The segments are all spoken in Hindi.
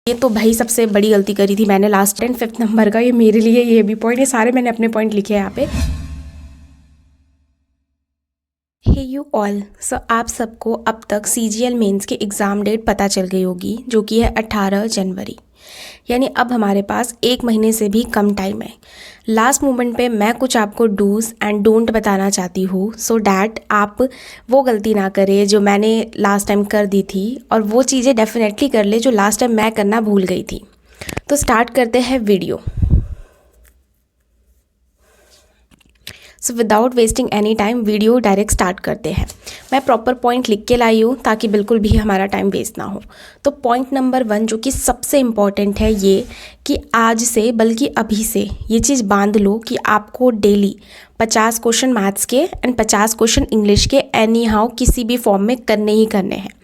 ये तो भाई सबसे बड़ी गलती करी थी मैंने लास्ट 5th नंबर का, ये मेरे लिए ये भी पॉइंट, ये सारे मैंने अपने पॉइंट लिखे हैं यहाँ पे। हे यू ऑल, सो आप सबको अब तक CGL मेंस की एग्ज़ाम डेट पता चल गई होगी, जो कि है 18 जनवरी। यानी अब हमारे पास 1 महीने से भी कम टाइम है। लास्ट मोमेंट पे मैं कुछ आपको डूज़ एंड डोंट बताना चाहती हूँ, सो डैट आप वो गलती ना करें जो मैंने लास्ट टाइम कर दी थी, और वो चीज़ें डेफिनेटली कर ले जो लास्ट टाइम मैं करना भूल गई थी। तो स्टार्ट करते हैं video. So without wasting any time video direct start करते हैं। मैं प्रॉपर पॉइंट लिख के लाई हूँ ताकि बिल्कुल भी हमारा टाइम वेस्ट ना हो। तो पॉइंट नंबर 1 जो कि सबसे इम्पॉर्टेंट है, ये कि आज से बल्कि अभी से ये चीज़ बांध लो कि आपको डेली 50 क्वेश्चन मैथ्स के एंड 50 क्वेश्चन इंग्लिश के एनी हाउ किसी भी फॉर्म में करने ही करने हैं।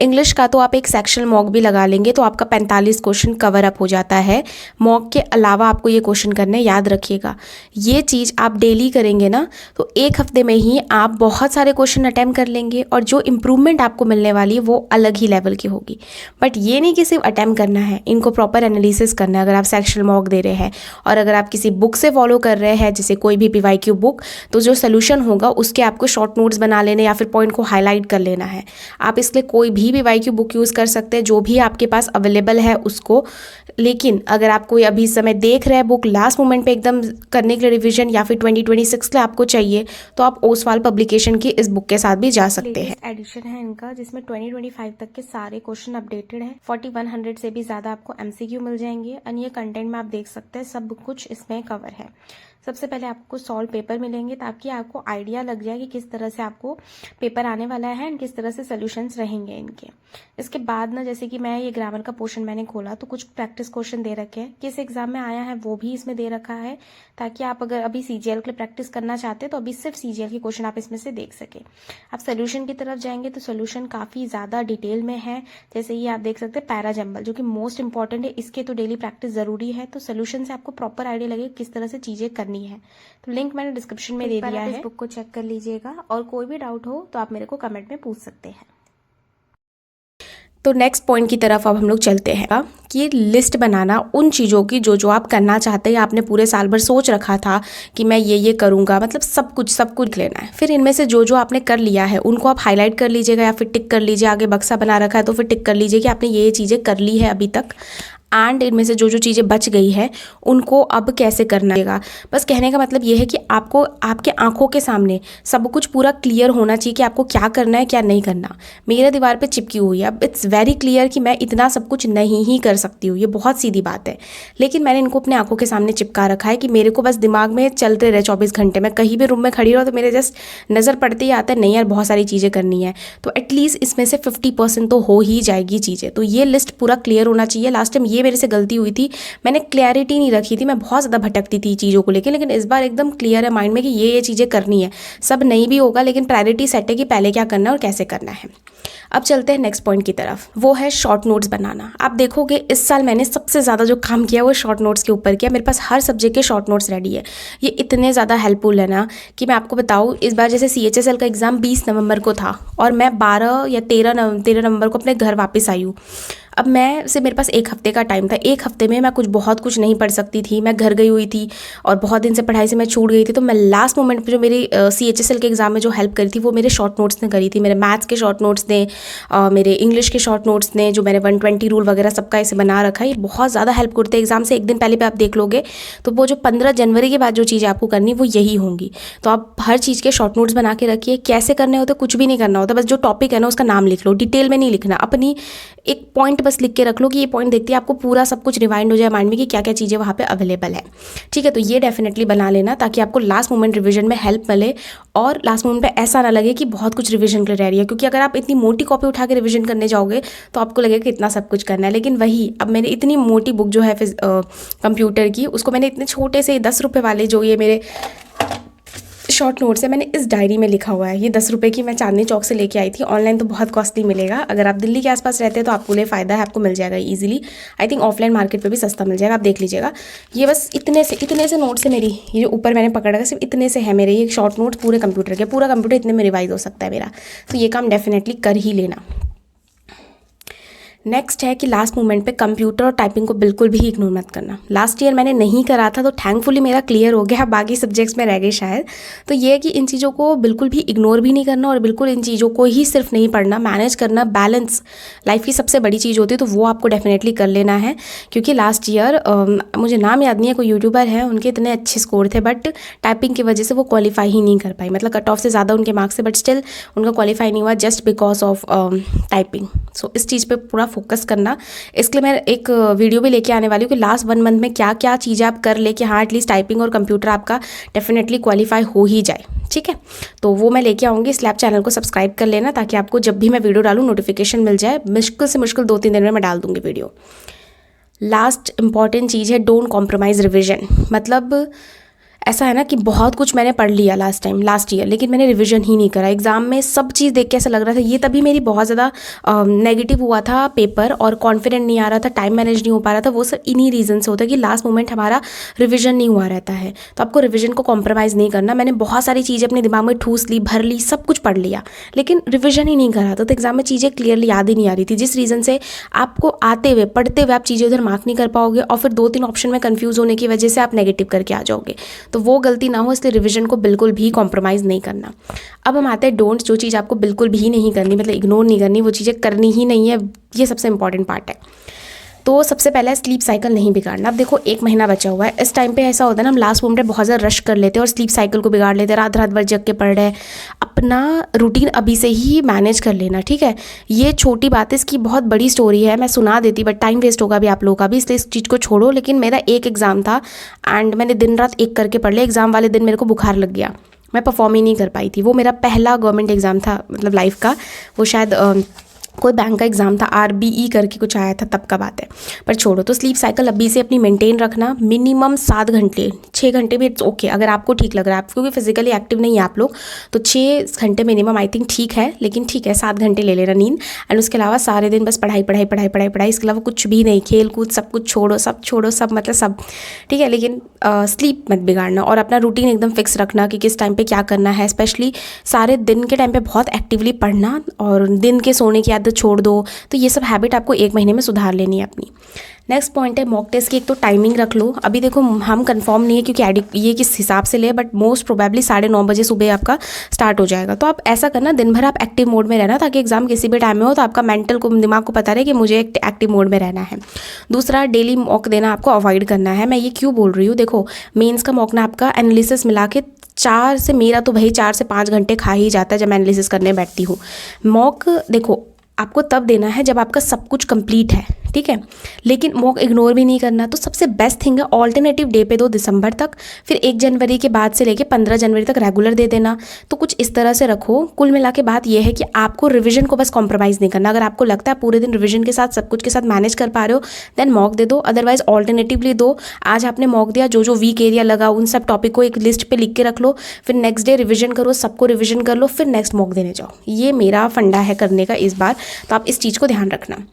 इंग्लिश का तो आप एक सेक्शनल मॉक भी लगा लेंगे तो आपका 45 क्वेश्चन कवर अप हो जाता है। मॉक के अलावा आपको ये क्वेश्चन करने, याद रखिएगा। ये चीज़ आप डेली करेंगे ना तो 1 हफ्ते में ही आप बहुत सारे क्वेश्चन अटैम्प्ट कर लेंगे, और जो इम्प्रूवमेंट आपको मिलने वाली है वो अलग ही लेवल की होगी। बट ये नहीं कि सिर्फ अटैम्प्ट करना है, इनको प्रॉपर एनालिसिस करना है। अगर आप सेक्शनल मॉक दे रहे हैं और अगर आप किसी बुक से फॉलो कर रहे हैं, जैसे कोई भी PYQ बुक, तो जो सोल्यूशन होगा उसके आपको शॉर्ट नोट्स बना लेने या फिर पॉइंट को हाईलाइट कर लेना है। आप इसके लिए कोई भी PYQ बुक यूज़ कर सकते हैं, जो भी आपके पास अवेलेबल है उसको। लेकिन अगर आप कोई अभी इस समय देख रहे हैं बुक लास्ट मोमेंट पे एकदम करने के लिए रिवीजन, या फिर 2026 के लिए आपको चाहिए, तो आप ओसवाल पब्लिकेशन की इस बुक के साथ भी जा सकते हैं। एडिशन है इनका, जिसमें 2025 तक के सारे क्वेश्चन अपडेटेड है। 4100 से भी ज़्यादा आपको MCQ मिल जाएंगे, और ये कंटेंट में आप देख सकते हैं सब कुछ इसमें कवर है। सबसे पहले आपको सॉल्व पेपर मिलेंगे ताकि आपको आइडिया लग जाए कि किस तरह से आपको पेपर आने वाला है एंड किस तरह से सोल्यूशंस रहेंगे इनके। इसके बाद ना, जैसे कि मैं ये ग्रामर का पोर्शन मैंने खोला तो कुछ प्रैक्टिस क्वेश्चन दे रखे हैं, किस एग्जाम में आया है वो भी इसमें दे रखा है, ताकि आप अगर अभी CGL के लिए प्रैक्टिस करना चाहते हैं तो अभी सिर्फ CGL के क्वेश्चन आप इसमें से देख सके। आप सोल्यूशन की तरफ जाएंगे तो सोल्यूशन काफ़ी ज़्यादा डिटेल में है। जैसे ये आप देख सकते हैं पैराजम्बल, जो कि मोस्ट इंपॉर्टेंट है, इसके तो डेली प्रैक्टिस ज़रूरी है। तो सोल्यूशन से आपको प्रॉपर आइडिया लगे किस तरह से चीज़ें करनी है। तो लिंक मैंने डिस्क्रिप्शन में दे दिया है, इस बुक को चेक कर लीजिएगा, और कोई भी डाउट हो तो आप मेरे को कमेंट में पूछ सकते हैं। तो नेक्स्ट पॉइंट की तरफ अब हम लोग चलते हैं कि लिस्ट बनाना उन चीज़ों की जो जो आप करना चाहते हैं, आपने पूरे साल भर सोच रखा था कि मैं ये करूँगा, मतलब सब कुछ लेना है। फिर इनमें से जो जो आपने कर लिया है उनको आप हाईलाइट कर लीजिएगा या फिर टिक कर लीजिए। आगे बक्सा बना रखा है तो फिर टिक कर लीजिए कि आपने ये चीज़ें कर ली है अभी तक, एंड इनमें से जो जो चीज़ें बच गई है उनको अब कैसे करना है। बस कहने का मतलब ये है कि आपको आपके आंखों के सामने सब कुछ पूरा क्लियर होना चाहिए कि आपको क्या करना है क्या नहीं करना। मेरे दीवार पे चिपकी हुई है, अब इट्स वेरी क्लियर कि मैं इतना सब कुछ नहीं ही कर सकती हूँ, ये बहुत सीधी बात है। लेकिन मैंने इनको अपने आंखों के सामने चिपका रखा है कि मेरे को बस दिमाग में चलते रहे 24 घंटे। मैं कहीं भी रूम में खड़ी रहो तो मेरे जस्ट नज़र पड़ते ही आता है, नहीं यार बहुत सारी चीज़ें करनी है, तो एटलीस्ट इसमें से 50% तो हो ही जाएगी चीज़ें। तो ये लिस्ट पूरा क्लियर होना चाहिए। लास्ट टाइम ये मेरे से गलती हुई थी, मैंने क्लैरिटी नहीं रखी थी, मैं बहुत ज़्यादा भटकती थी चीज़ों को लेकर। लेकिन इस बार एकदम क्लियर है माइंड में कि ये चीज़ें करनी है। सब नहीं भी होगा लेकिन प्रायोरिटी सेट है कि पहले क्या करना है और कैसे करना है। अब चलते हैं नेक्स्ट पॉइंट की तरफ, वो है शॉर्ट नोट्स बनाना। आप देखोगे इस साल मैंने सबसे ज़्यादा जो काम किया वो शॉर्ट नोट्स के ऊपर किया। मेरे पास हर सब्जेक्ट के शॉर्ट नोट्स रेडी है। ये इतने ज़्यादा हेल्पफुल है ना कि मैं आपको बताऊँ, इस बार जैसे CHSL का एग्ज़ाम 20 नवंबर को था और मैं 12 या 13 नवंबर को अपने घर वापस आई हूँ। अब मैं से मेरे पास 1 हफ्ते का टाइम था। 1 हफ्ते में मैं बहुत कुछ नहीं पढ़ सकती थी, मैं घर गई हुई थी और बहुत दिन से पढ़ाई से मैं छूट गई थी। तो मैं लास्ट मोमेंट पे जो मेरी CHSL के एग्ज़ाम में जो हेल्प करी थी वो मेरे शॉर्ट नोट्स ने करी थी। मेरे मैथ्स के शॉर्ट नोट्स ने, मेरे इंग्लिश के शॉर्ट नोट्स ने, जो मैंने 120 रूल वगैरह सबका इसे बना रखा है, ये बहुत ज़्यादा हेल्प करते हैं। एग्ज़ाम से 1 दिन पहले पे आप देख लोगे तो वो जो 15 जनवरी के बाद जो चीज़ें आपको करनी वो यही होंगी। तो आप हर चीज़ के शॉर्ट नोट्स बना के रखिए। कैसे करने होते, कुछ भी नहीं करना होता, बस जो टॉपिक है ना उसका नाम लिख लो, डिटेल में नहीं लिखना। अपनी एक पॉइंट बस लिख के रख लो कि ये पॉइंट देखते ही आपको पूरा सब कुछ रिवाइंड हो जाए माइंड में कि क्या क्या चीज़ें वहाँ पे अवेलेबल है। ठीक है, तो ये डेफिनेटली बना लेना ताकि आपको लास्ट मोमेंट रिवीजन में हेल्प मिले, और लास्ट मोमेंट पे ऐसा ना लगे कि बहुत कुछ रिवीजन के लिए रह रही है। क्योंकि अगर आप इतनी मोटी कॉपी उठा के रिवीजन करने जाओगे तो आपको लगेगा कि इतना सब कुछ करना है। लेकिन वही, अब मैंने इतनी मोटी बुक जो है कंप्यूटर की, उसको मैंने इतने छोटे से 10 रुपये वाले जो ये मेरे शॉर्ट नोट्स है, मैंने इस डायरी में लिखा हुआ है। ये 10 रुपये की मैं चांदनी चौक से लेके आई थी। ऑनलाइन तो बहुत कॉस्टली मिलेगा, अगर आप दिल्ली के आसपास रहते हैं तो आपको लिए फ़ायदा है, आपको मिल जाएगा easily. I think offline market पे भी सस्ता मिल जाएगा, आप देख लीजिएगा। ये बस इतने से नोट्स है मेरी, ये जो ऊपर मैंने पकड़ रखा सिर्फ इतने से है मेरे ये शॉर्ट नोट्स पूरे कंप्यूटर के। पूरा कंप्यूटर इतने में रिवाइज हो सकता है मेरा, तो ये काम डेफिनेटली कर ही लेना। नेक्स्ट है कि लास्ट मोमेंट पे कंप्यूटर और टाइपिंग को बिल्कुल भी इग्नोर मत करना। लास्ट ईयर मैंने नहीं करा था तो थैंकफुली मेरा क्लियर हो गया, बाकी सब्जेक्ट्स में रह गए शायद। तो ये है कि इन चीज़ों को बिल्कुल भी इग्नोर भी नहीं करना और बिल्कुल इन चीज़ों को ही सिर्फ नहीं पढ़ना, मैनेज करना। बैलेंस लाइफ की सबसे बड़ी चीज़ होती है, तो वो आपको डेफिनेटली कर लेना है। क्योंकि लास्ट ईयर मुझे नाम याद नहीं है, कोई यूट्यूबर है, उनके इतने अच्छे स्कोर थे बट टाइपिंग की वजह से वो क्वालिफाई ही नहीं कर पाई, मतलब कट ऑफ से ज़्यादा उनके मार्क्स थे बट स्टिल उनका क्वालिफाई नहीं हुआ जस्ट बिकॉज ऑफ टाइपिंग। सो इस चीज़ पे पूरा फोकस करना। इसके लिए मैं एक वीडियो भी लेके आने वाली हूँ कि लास्ट 1 मंथ में क्या क्या चीज़ें आप कर ले कि हाँ एटलीस्ट टाइपिंग और कंप्यूटर आपका डेफिनेटली क्वालिफाई हो ही जाए, ठीक है। तो वो मैं लेके आऊँगी, इसलिए आप चैनल को सब्सक्राइब कर लेना ताकि आपको जब भी मैं वीडियो डालूँ नोटिफिकेशन मिल जाए। मुश्किल से मुश्किल 2-3 दिन में मैं डाल दूँगी वीडियो। लास्ट इंपॉर्टेंट चीज़ है डोंट कॉम्प्रोमाइज़ रिविजन। मतलब ऐसा है ना कि बहुत कुछ मैंने पढ़ लिया लास्ट ईयर, लेकिन मैंने रिवीजन ही नहीं करा। एग्जाम में सब चीज़ देख के ऐसा लग रहा था, ये तभी मेरी बहुत ज़्यादा नेगेटिव हुआ था पेपर और कॉन्फिडेंट नहीं आ रहा था, टाइम मैनेज नहीं हो पा रहा था। वो सब इन्हीं रीज़न से होता है कि लास्ट मोमेंट हमारा रिवीजन नहीं हुआ रहता है। तो आपको रिवीजन को कॉम्प्रोमाइज़ नहीं करना। मैंने बहुत सारी चीज़ें अपने दिमाग में ठूस ली, भर ली, सब कुछ पढ़ लिया, लेकिन रिविजन ही नहीं करा था। तो एग्जाम में चीज़ें क्लियरली याद ही नहीं आ रही थी, जिस रीज़न से आपको आते हुए पढ़ते हुए आप चीज़ें उधर मार्क नहीं कर पाओगे और फिर 2-3 ऑप्शन में कन्फ्यूज़ होने की वजह से आप नेगेटिव करके आ जाओगे। तो वो गलती ना हो, इसलिए रिवीजन को बिल्कुल भी कॉम्प्रोमाइज़ नहीं करना। अब हम आते हैं डोंट्स, जो चीज़ आपको बिल्कुल भी नहीं करनी, मतलब इग्नोर नहीं करनी, वो चीज़ें करनी ही नहीं है। ये सबसे इंपॉर्टेंट पार्ट है। तो सबसे पहले स्लीप साइकिल नहीं बिगाड़ना। अब देखो 1 महीना बचा हुआ है, इस टाइम पे ऐसा होता है ना हम लास्ट मोमेंट में बहुत ज़्यादा रश कर लेते हैं और स्लीप साइकिल को बिगाड़ लेते हैं, रात रात भर जग के पढ़ रहे हैं। अपना रूटीन अभी से ही मैनेज कर लेना, ठीक है। ये छोटी बात है, इसकी बहुत बड़ी स्टोरी है, मैं सुना देती बट टाइम वेस्ट होगा भी आप लोगों का भी, इसलिए इस चीज़ को छोड़ो। लेकिन मेरा एक एग्ज़ाम था एंड मैंने दिन रात एक करके पढ़ लिया। एग्ज़ाम वाले दिन मेरे को बुखार लग गया, मैं परफॉर्म ही नहीं कर पाई थी। वो मेरा पहला गवर्नमेंट एग्ज़ाम था, मतलब लाइफ का। वो शायद कोई बैंक का एग्जाम था, RBE करके कुछ आया था, तब का बात है। पर छोड़ो। तो स्लीप साइकिल अभी से अपनी मेंटेन रखना, मिनिमम 7 घंटे, 6 घंटे भी इट्स ओके अगर आपको ठीक लग रहा है। आप क्योंकि फिजिकली एक्टिव नहीं है आप लोग, तो 6 घंटे मिनिमम आई थिंक ठीक है, लेकिन ठीक है 7 घंटे ले लेना नींद। एंड उसके अलावा सारे दिन बस पढ़ाई पढ़ाई पढ़ाई पढ़ाई पढ़ाई, इसके अलावा कुछ भी नहीं, खेल कूद सब कुछ छोड़ो, सब छोड़ो, सब मतलब सब ठीक है। लेकिन स्लीप मत बिगाड़ना और अपना रूटीन एकदम फिक्स रखना कि किस टाइम पे क्या करना है। स्पेशली सारे दिन के टाइम पे बहुत एक्टिवली पढ़ना और दिन के सोने की आदत छोड़ दो। तो ये सब हैबिट आपको 1 महीने में सुधार लेनी है अपनी। नेक्स्ट पॉइंट है मॉक टेस्ट की एक तो टाइमिंग रख लो। अभी देखो हम कंफर्म नहीं है क्योंकि ये किस हिसाब से ले, बट मोस्ट प्रोबेबली 9:30 बजे सुबह आपका स्टार्ट हो जाएगा। तो आप ऐसा करना, दिन भर आप एक्टिव मोड में रहना ताकि एग्जाम किसी भी टाइम में हो तो आपका मेंटल को, दिमाग को पता रहे कि मुझे एक्टिव मोड में रहना है। दूसरा, डेली मॉक देना आपको अवॉइड करना है। मैं ये क्यों बोल रही हूँ, देखो मेंस का मॉक ना आपका एनालिसिस मिला के 4 से, मेरा तो भाई 4 से 5 घंटे खा ही जाता है जब मैं एनालिसिस करने बैठती हूँ। मॉक देखो आपको तब देना है जब आपका सब कुछ कंप्लीट है, ठीक है। लेकिन मॉक इग्नोर भी नहीं करना। तो सबसे बेस्ट थिंग है ऑल्टरनेटिव डे पे 2 दिसंबर तक, फिर 1 जनवरी के बाद से लेके 15 जनवरी तक रेगुलर दे देना। तो कुछ इस तरह से रखो। कुल मिला के बात यह है कि आपको रिवीजन को बस कॉम्प्रोमाइज़ नहीं करना। अगर आपको लगता है पूरे दिन रिवीजन के साथ सब कुछ के साथ मैनेज कर पा रहे हो देन मॉक दे दो, अदरवाइज ऑल्टरनेटिवली दो। आज आपने मॉक दिया, जो जो वीक एरिया लगा उन सब टॉपिक को एक लिस्ट पे लिख के रख लो, फिर नेक्स्ट डे रिवीजन करो, सबको रिवीजन कर लो, फिर नेक्स्ट मॉक देने जाओ। ये मेरा फंडा है करने का इस बार, तो आप इस चीज़ को ध्यान रखना।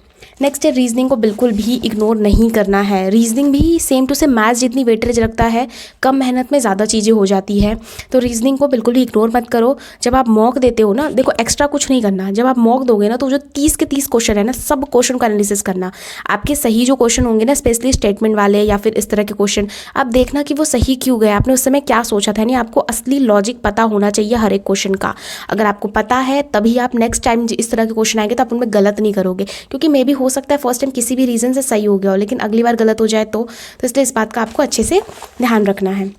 नेक्स्ट है रीजनिंग को बिल्कुल भी इग्नोर नहीं करना है। रीजनिंग भी सेम टू सेम मैथ्स जितनी वेटेज रखता है, कम मेहनत में ज़्यादा चीज़ें हो जाती है। तो रीजनिंग को बिल्कुल भी इग्नोर मत करो। जब आप मॉक देते हो ना, देखो एक्स्ट्रा कुछ नहीं करना। जब आप मॉक दोगे ना तो जो 30 के 30 क्वेश्चन है ना, सब क्वेश्चन का एनालिसिस करना। आपके सही जो क्वेश्चन होंगे ना, स्पेशली स्टेटमेंट वाले या फिर इस तरह के क्वेश्चन, आप देखना कि वो सही क्यों गए, आपने उस समय क्या सोचा था। नहीं, आपको असली लॉजिक पता होना चाहिए हर एक क्वेश्चन का। अगर आपको पता है तभी आप नेक्स्ट टाइम इस तरह के क्वेश्चन आएंगे तो आप उनमें गलत नहीं करोगे। क्योंकि मे भी हो सकता है फर्स्ट टाइम किसी भी रीज़न से सही हो गया हो, लेकिन अगली बार गलत हो जाए तो इसलिए इस बात का आपको अच्छे से ध्यान रखना है।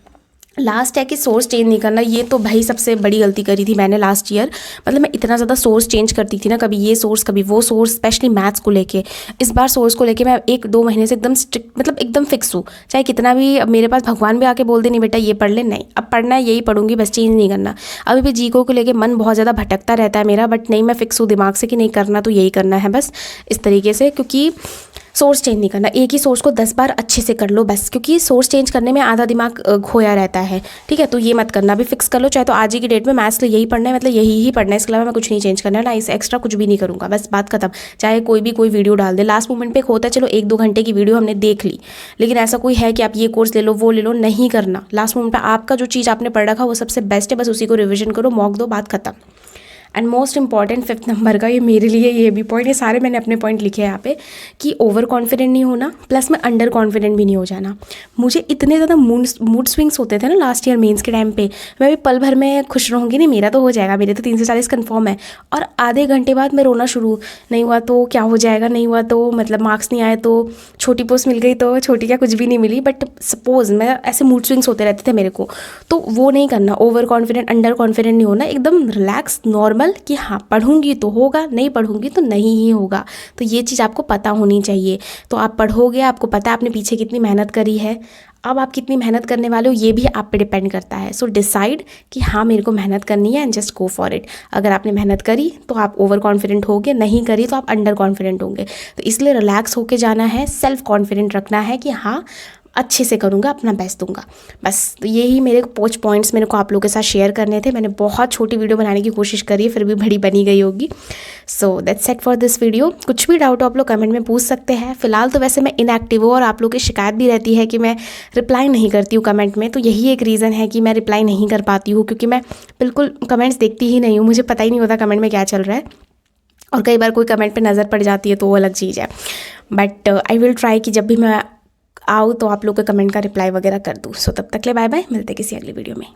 लास्ट है कि सोर्स चेंज नहीं करना। ये तो भाई सबसे बड़ी गलती करी थी मैंने लास्ट ईयर। मतलब मैं इतना ज़्यादा सोर्स चेंज करती थी ना, कभी ये सोर्स कभी वो सोर्स, स्पेशली मैथ्स को लेके। इस बार सोर्स को लेके मैं 1-2 महीने से एकदम स्ट्रिक्ट, मतलब एकदम फिक्स हूँ। चाहे कितना भी अब मेरे पास भगवान भी आके बोल दे नहीं बेटा ये पढ़ ले, नहीं अब पढ़ना है यही पढ़ूंगी, बस चेंज नहीं करना। अभी भी जीको को लेके मन बहुत ज़्यादा भटकता रहता है मेरा, बट नहीं, मैं फिक्स हूँ दिमाग से कि नहीं करना तो यही करना है बस इस तरीके से। क्योंकि सोर्स चेंज नहीं करना, एक ही सोर्स को 10 बार अच्छे से कर लो बस, क्योंकि सोर्स चेंज करने में आधा दिमाग खोया रहता है, ठीक है। तो ये मत करना, भी फिक्स कर लो। चाहे तो आज ही की डेट में मैथ्स तो यही पढ़ना है, मतलब यही ही पढ़ना है, इसके अलावा मैं कुछ नहीं चेंज करना है ना, इस एक्स्ट्रा कुछ भी नहीं करूँगा, बस बात खत्म। चाहे कोई भी कोई वीडियो डाल दे, लास्ट मोमेंट पे होता है चलो 1-2 घंटे की वीडियो हमने देख ली, लेकिन ऐसा कोई है कि आप ये कोर्स ले लो वो ले लो, नहीं करना। लास्ट मोमेंट पर आपका जो चीज़ आपने पढ़ रखा वो सबसे बेस्ट है, बस उसी को रिविजन करो, मॉक दो, बात खत्म। And most important 5th number का, ये मेरे लिए ये भी पॉइंट, ये सारे मैंने अपने पॉइंट लिखे हैं यहाँ पे, कि ओवर कॉन्फिडेंट नहीं होना प्लस में अंडर कॉन्फिडेंट भी नहीं हो जाना। मुझे इतने ज़्यादा मूड स्विंग्स होते थे ना लास्ट ईयर मेंस के टाइम पे, मैं भी पल भर में खुश रहूँगी, नहीं मेरा तो हो जाएगा, मेरे तो 3 से 40 कन्फर्म है, और आधे घंटे बाद मैं रोना शुरू, नहीं हुआ तो क्या हो जाएगा, नहीं हुआ तो मतलब मार्क्स नहीं आए तो, छोटी पोस्ट मिल गई तो, छोटी क्या कुछ भी नहीं मिली, बट सपोज मैं ऐसे मूड स्विंग्स होते रहते थे मेरे को। तो वो नहीं करना, ओवर कॉन्फिडेंट अंडर कॉन्फिडेंट नहीं होना, एकदम रिलैक्स नॉर्मल कि हाँ पढ़ूंगी तो होगा, नहीं पढ़ूंगी तो नहीं ही होगा। तो ये चीज़ आपको पता होनी चाहिए। तो आप पढ़ोगे, आपको पता है आपने पीछे कितनी मेहनत करी है, अब आप कितनी मेहनत करने वाले हो ये भी आप पे डिपेंड करता है। सो डिसाइड कि हाँ मेरे को मेहनत करनी है and just go for it. अगर आपने मेहनत करी तो आप ओवर कॉन्फिडेंट होगे, नहीं करी तो आप अंडर कॉन्फिडेंट होंगे। तो इसलिए रिलैक्स होके जाना है, सेल्फ कॉन्फिडेंट रखना है कि हाँ अच्छे से करूँगा, अपना बेस्ट दूंगा। बस तो यही मेरे कुछ पॉइंट्स मेरे को आप लोगों के साथ शेयर करने थे। मैंने बहुत छोटी वीडियो बनाने की कोशिश करी है, फिर भी बड़ी बनी गई होगी। So that's it for this video. कुछ भी डाउट हो आप लोग कमेंट में पूछ सकते हैं। फिलहाल तो वैसे मैं इनएक्टिव हूँ और आप लोग की शिकायत भी रहती है कि मैं रिप्लाई नहीं करती हूँ कमेंट में, तो यही एक रीज़न है कि मैं रिप्लाई नहीं कर पाती हूँ, क्योंकि मैं बिल्कुल कमेंट्स देखती ही नहीं हूँ, मुझे पता ही नहीं होता कमेंट में क्या चल रहा है, और कई बार कोई कमेंट पे नज़र पड़ जाती है तो वो अलग चीज़ है। बट आई विल ट्राई कि जब भी मैं आऊँ तो आप लोग के कमेंट का रिप्लाई वगैरह कर दूँ। सो तब तक ले बाय बाय, मिलते किसी अगली वीडियो में।